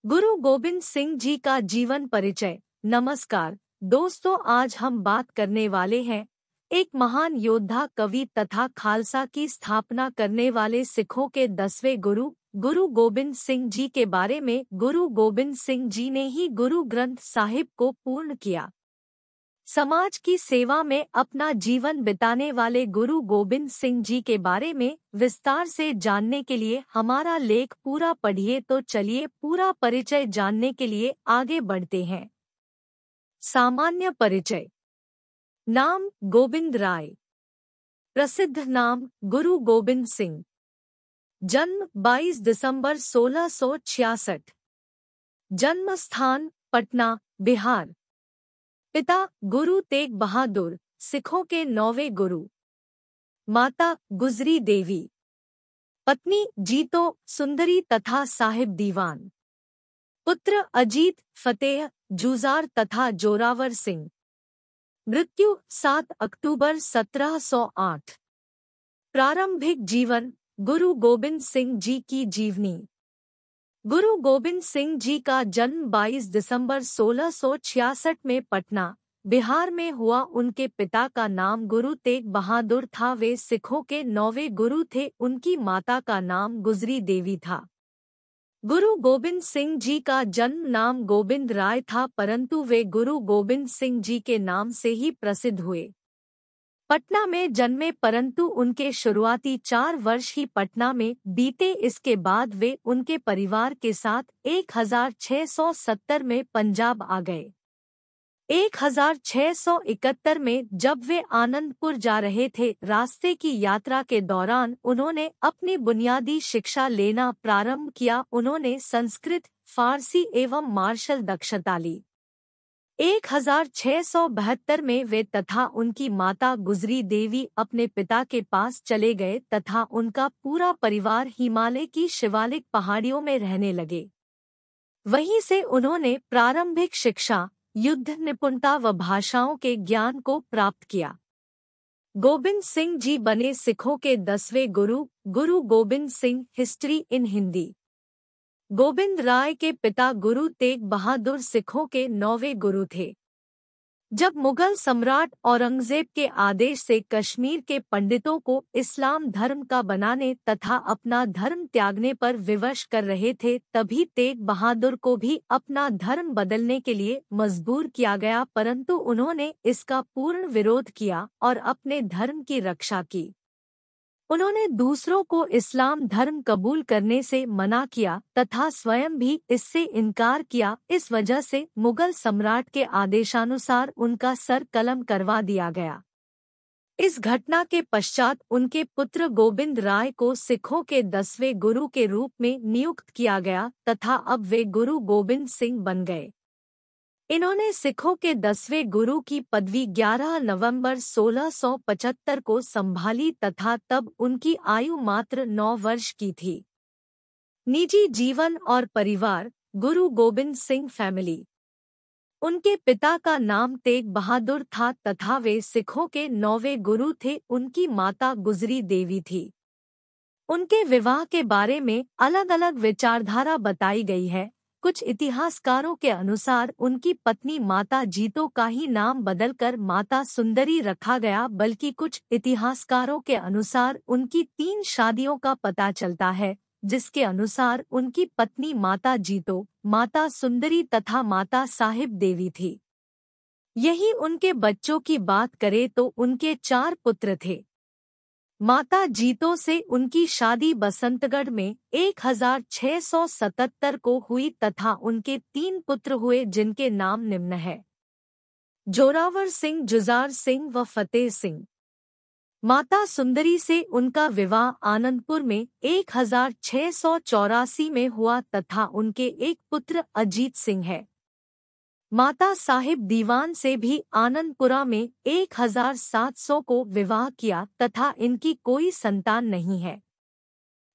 गुरु गोबिंद सिंह जी का जीवन परिचय। नमस्कार दोस्तों, आज हम बात करने वाले हैं एक महान योद्धा, कवि तथा खालसा की स्थापना करने वाले सिखों के 10वें गुरु गुरु गोबिंद सिंह जी के बारे में। गुरु गोबिंद सिंह जी ने ही गुरु ग्रंथ साहिब को पूर्ण किया। समाज की सेवा में अपना जीवन बिताने वाले गुरु गोबिंद सिंह जी के बारे में विस्तार से जानने के लिए हमारा लेख पूरा पढ़िए। तो चलिए पूरा परिचय जानने के लिए आगे बढ़ते हैं। सामान्य परिचय। नाम गोविंद राय। प्रसिद्ध नाम गुरु गोबिंद सिंह। जन्म 22 दिसंबर 1666। जन्म स्थान पटना, बिहार। पिता गुरु तेग बहादुर, सिखों के 9वें गुरु। माता गुजरी देवी। पत्नी जीतो सुंदरी तथा साहिब दीवान। पुत्र अजीत, फतेह, जुजार तथा जोरावर सिंह। मृत्यु 7 अक्टूबर 1708। प्रारंभिक जीवन। गुरु गोबिंद सिंह जी की जीवनी। गुरु गोबिंद सिंह जी का जन्म 22 दिसंबर 1666 में पटना, बिहार में हुआ। उनके पिता का नाम गुरु तेग बहादुर था। वे सिखों के 9वें गुरु थे। उनकी माता का नाम गुजरी देवी था। गुरु गोबिंद सिंह जी का जन्म नाम गोविंद राय था, परंतु वे गुरु गोबिंद सिंह जी के नाम से ही प्रसिद्ध हुए। पटना में जन्मे, परंतु उनके शुरुआती 4 वर्ष ही पटना में बीते। इसके बाद वे उनके परिवार के साथ 1670 में पंजाब आ गए। 1671 में जब वे आनंदपुर जा रहे थे, रास्ते की यात्रा के दौरान उन्होंने अपनी बुनियादी शिक्षा लेना प्रारंभ किया। उन्होंने संस्कृत, फारसी एवं मार्शल दक्षता ली। 1672 में वे तथा उनकी माता गुजरी देवी अपने पिता के पास चले गए तथा उनका पूरा परिवार हिमालय की शिवालिक पहाड़ियों में रहने लगे। वहीं से उन्होंने प्रारंभिक शिक्षा, युद्ध निपुणता व भाषाओं के ज्ञान को प्राप्त किया। गोबिंद सिंह जी बने सिखों के 10वें गुरु। Guru Gobind Singh, history in Hindi. गोविंद राय के पिता गुरु तेग बहादुर सिखों के 9वें गुरु थे। जब मुगल सम्राट औरंगजेब के आदेश से कश्मीर के पंडितों को इस्लाम धर्म का बनाने तथा अपना धर्म त्यागने पर विवश कर रहे थे, तभी तेग बहादुर को भी अपना धर्म बदलने के लिए मजबूर किया गया, परंतु उन्होंने इसका पूर्ण विरोध किया और अपने धर्म की रक्षा की। उन्होंने दूसरों को इस्लाम धर्म कबूल करने से मना किया तथा स्वयं भी इससे इनकार किया। इस वजह से मुगल सम्राट के आदेशानुसार उनका सर कलम करवा दिया गया। इस घटना के पश्चात उनके पुत्र गोविंद राय को सिखों के 10वें गुरु के रूप में नियुक्त किया गया तथा अब वे गुरु गोबिंद सिंह बन गए। इन्होंने सिखों के 10वें गुरु की पदवी 11 नवंबर 1675 को संभाली तथा तब उनकी आयु मात्र 9 वर्ष की थी। निजी जीवन और परिवार। गुरु गोबिंद सिंह फैमिली। उनके पिता का नाम तेग बहादुर था तथा वे सिखों के 9वें गुरु थे। उनकी माता गुजरी देवी थी। उनके विवाह के बारे में अलग अलग विचारधारा बताई गई है। कुछ इतिहासकारों के अनुसार उनकी पत्नी माता जीतो का ही नाम बदलकर माता सुंदरी रखा गया, बल्कि कुछ इतिहासकारों के अनुसार उनकी 3 शादियों का पता चलता है, जिसके अनुसार उनकी पत्नी माता जीतो, माता सुंदरी तथा माता साहिब देवी थी। यही उनके बच्चों की बात करें तो उनके 4 पुत्र थे। माता जीतो से उनकी शादी बसंतगढ़ में 1677 को हुई तथा उनके 3 पुत्र हुए, जिनके नाम निम्न है: जोरावर सिंह, जुजार सिंह व फतेह सिंह। माता सुंदरी से उनका विवाह आनंदपुर में 1684 में हुआ तथा उनके एक पुत्र अजीत सिंह है। माता साहिब दीवान से भी आनंदपुरा में 1700 को विवाह किया तथा इनकी कोई संतान नहीं है।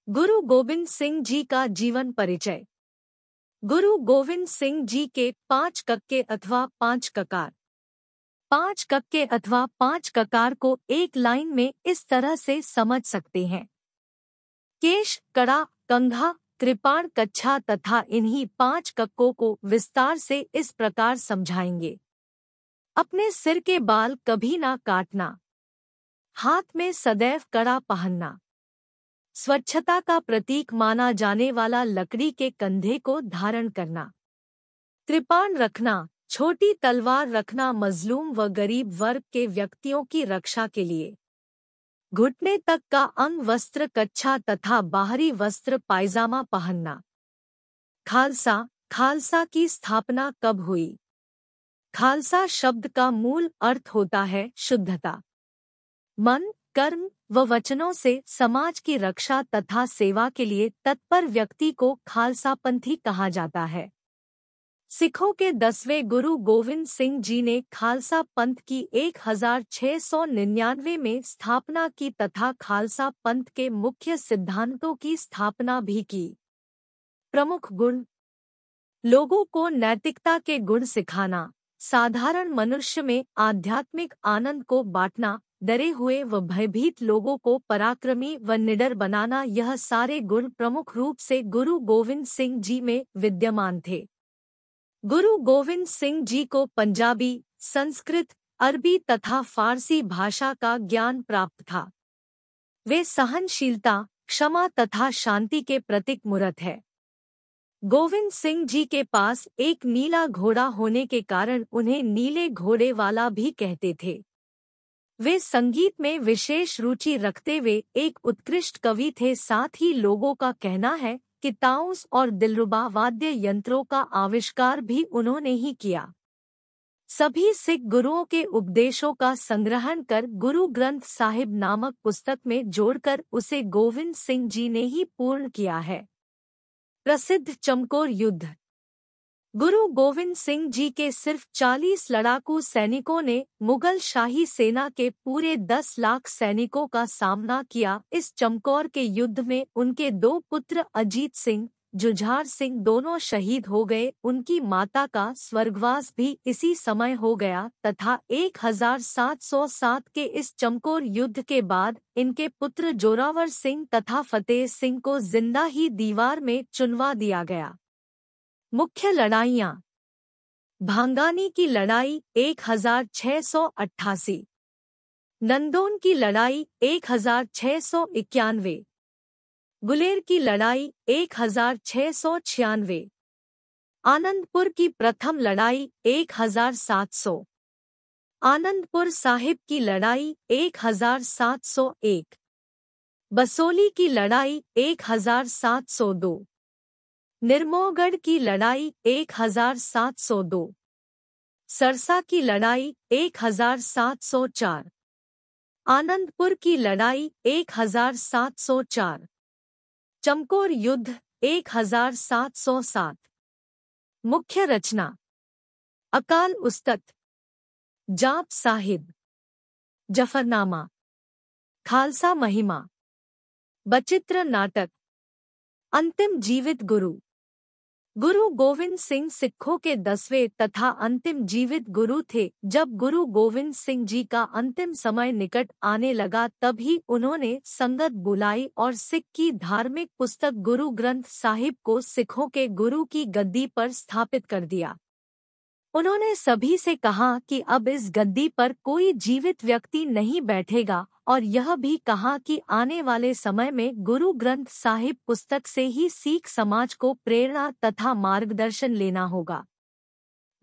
गुरु गोबिंद सिंह जी का जीवन परिचय। गुरु गोविंद सिंह जी के 5 कक्के अथवा 5 ककार। 5 कक्के अथवा 5 ककार को एक लाइन में इस तरह से समझ सकते हैं: केश, कड़ा, कंघा, कृपाण कच्छा तथा इन्हीं 5 कक्कों को विस्तार से इस प्रकार समझाएंगे। अपने सिर के बाल कभी ना काटना। हाथ में सदैव कड़ा पहनना। स्वच्छता का प्रतीक माना जाने वाला लकड़ी के कंधे को धारण करना। कृपाण रखना, छोटी तलवार रखना मजलूम व गरीब वर्ग के व्यक्तियों की रक्षा के लिए। घुटने तक का अंग वस्त्र कच्छा तथा बाहरी वस्त्र पायजामा पहनना। खालसा, खालसा की स्थापना कब हुई? खालसा शब्द का मूल अर्थ होता है शुद्धता। मन, कर्म व वचनों से समाज की रक्षा तथा सेवा के लिए तत्पर व्यक्ति को खालसापंथी कहा जाता है। सिखों के 10वें गुरु गोविंद सिंह जी ने खालसा पंथ की 1699 में स्थापना की तथा खालसा पंथ के मुख्य सिद्धांतों की स्थापना भी की। प्रमुख गुण: लोगों को नैतिकता के गुण सिखाना, साधारण मनुष्य में आध्यात्मिक आनंद को बांटना, डरे हुए व भयभीत लोगों को पराक्रमी व निडर बनाना, यह सारे गुण प्रमुख रूप से गुरु गोविंद सिंह जी में विद्यमान थे। गुरु गोविंद सिंह जी को पंजाबी, संस्कृत, अरबी तथा फारसी भाषा का ज्ञान प्राप्त था। वे सहनशीलता, क्षमा तथा शांति के प्रतीक मूर्त है। गोविंद सिंह जी के पास एक नीला घोड़ा होने के कारण उन्हें नीले घोड़े वाला भी कहते थे। वे संगीत में विशेष रुचि रखते हुए एक उत्कृष्ट कवि थे। साथ ही लोगों का कहना है कि ताउस और दिलरुबा वाद्य यंत्रों का आविष्कार भी उन्होंने ही किया। सभी सिख गुरुओं के उपदेशों का संग्रहण कर गुरु ग्रंथ साहिब नामक पुस्तक में जोड़कर उसे गोविंद सिंह जी ने ही पूर्ण किया है। प्रसिद्ध चमकौर युद्ध। गुरु गोविंद सिंह जी के सिर्फ 40 लड़ाकू सैनिकों ने मुगल शाही सेना के पूरे 10 लाख सैनिकों का सामना किया। इस चमकौर के युद्ध में उनके 2 पुत्र अजीत सिंह, जुझार सिंह दोनों शहीद हो गए। उनकी माता का स्वर्गवास भी इसी समय हो गया तथा 1707 के इस चमकौर युद्ध के बाद इनके पुत्र जोरावर सिंह तथा फतेह सिंह को जिंदा ही दीवार में चुनवा दिया गया। मुख्य लड़ाइयाँ: भांगानी की लड़ाई 1688, नंदोन की लड़ाई 1691, गुलेर की लड़ाई 1696, आनंदपुर की प्रथम लड़ाई 1700, आनंदपुर साहिब की लड़ाई 1701, बसोली की लड़ाई 1702, निर्मोहगढ़ की लड़ाई 1702, सरसा की लड़ाई 1704, आनंदपुर की लड़ाई 1704, चमकौर युद्ध 1707। मुख्य रचना: अकाल उस्तत, जाप साहिब, जफरनामा, खालसा महिमा, बचित्र नाटक, अंतिम जीवित गुरु। गुरु गोविंद सिंह सिखों के 10वें तथा अंतिम जीवित गुरु थे। जब गुरु गोविंद सिंह जी का अंतिम समय निकट आने लगा तब ही उन्होंने संगत बुलाई और सिख की धार्मिक पुस्तक गुरु ग्रंथ साहिब को सिखों के गुरु की गद्दी पर स्थापित कर दिया। उन्होंने सभी से कहा कि अब इस गद्दी पर कोई जीवित व्यक्ति नहीं बैठेगा और यह भी कहा कि आने वाले समय में गुरु ग्रंथ साहिब पुस्तक से ही सिख समाज को प्रेरणा तथा मार्गदर्शन लेना होगा।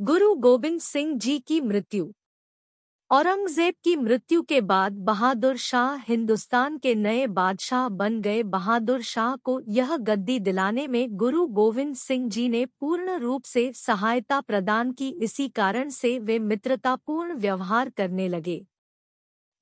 गुरु गोविंद सिंह जी की मृत्यु। औरंगजेब की मृत्यु के बाद बहादुर शाह हिंदुस्तान के नए बादशाह बन गए। बहादुर शाह को यह गद्दी दिलाने में गुरु गोविंद सिंह जी ने पूर्ण रूप से सहायता प्रदान की। इसी कारण से वे मित्रतापूर्ण व्यवहार करने लगे।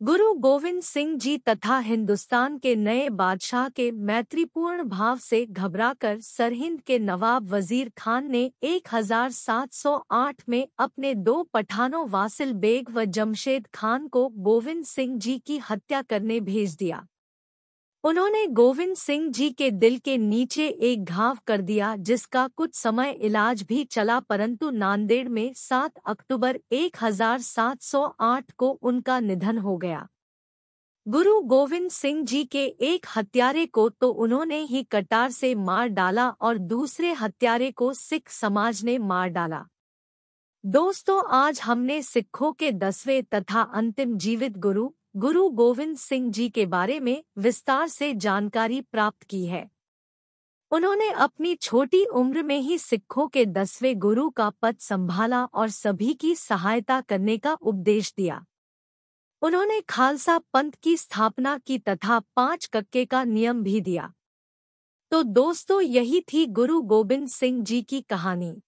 गुरु गोविंद सिंह जी तथा हिंदुस्तान के नए बादशाह के मैत्रीपूर्ण भाव से घबराकर सरहिंद के नवाब वजीर खान ने 1708 में अपने 2 पठानों वासिल बेग व जमशेद खान को गोविंद सिंह जी की हत्या करने भेज दिया। उन्होंने गोविंद सिंह जी के दिल के नीचे एक घाव कर दिया जिसका कुछ समय इलाज भी चला, परंतु नांदेड़ में 7 अक्टूबर 1708 को उनका निधन हो गया। गुरु गोविंद सिंह जी के एक हत्यारे को तो उन्होंने ही कटार से मार डाला और दूसरे हत्यारे को सिख समाज ने मार डाला। दोस्तों, आज हमने सिखों के 10वें तथा अंतिम जीवित गुरु गुरु गोविंद सिंह जी के बारे में विस्तार से जानकारी प्राप्त की है। उन्होंने अपनी छोटी उम्र में ही सिखों के 10वें गुरु का पद संभाला और सभी की सहायता करने का उपदेश दिया। उन्होंने खालसा पंथ की स्थापना की तथा 5 कक्के का नियम भी दिया। तो दोस्तों, यही थी गुरु गोबिंद सिंह जी की कहानी।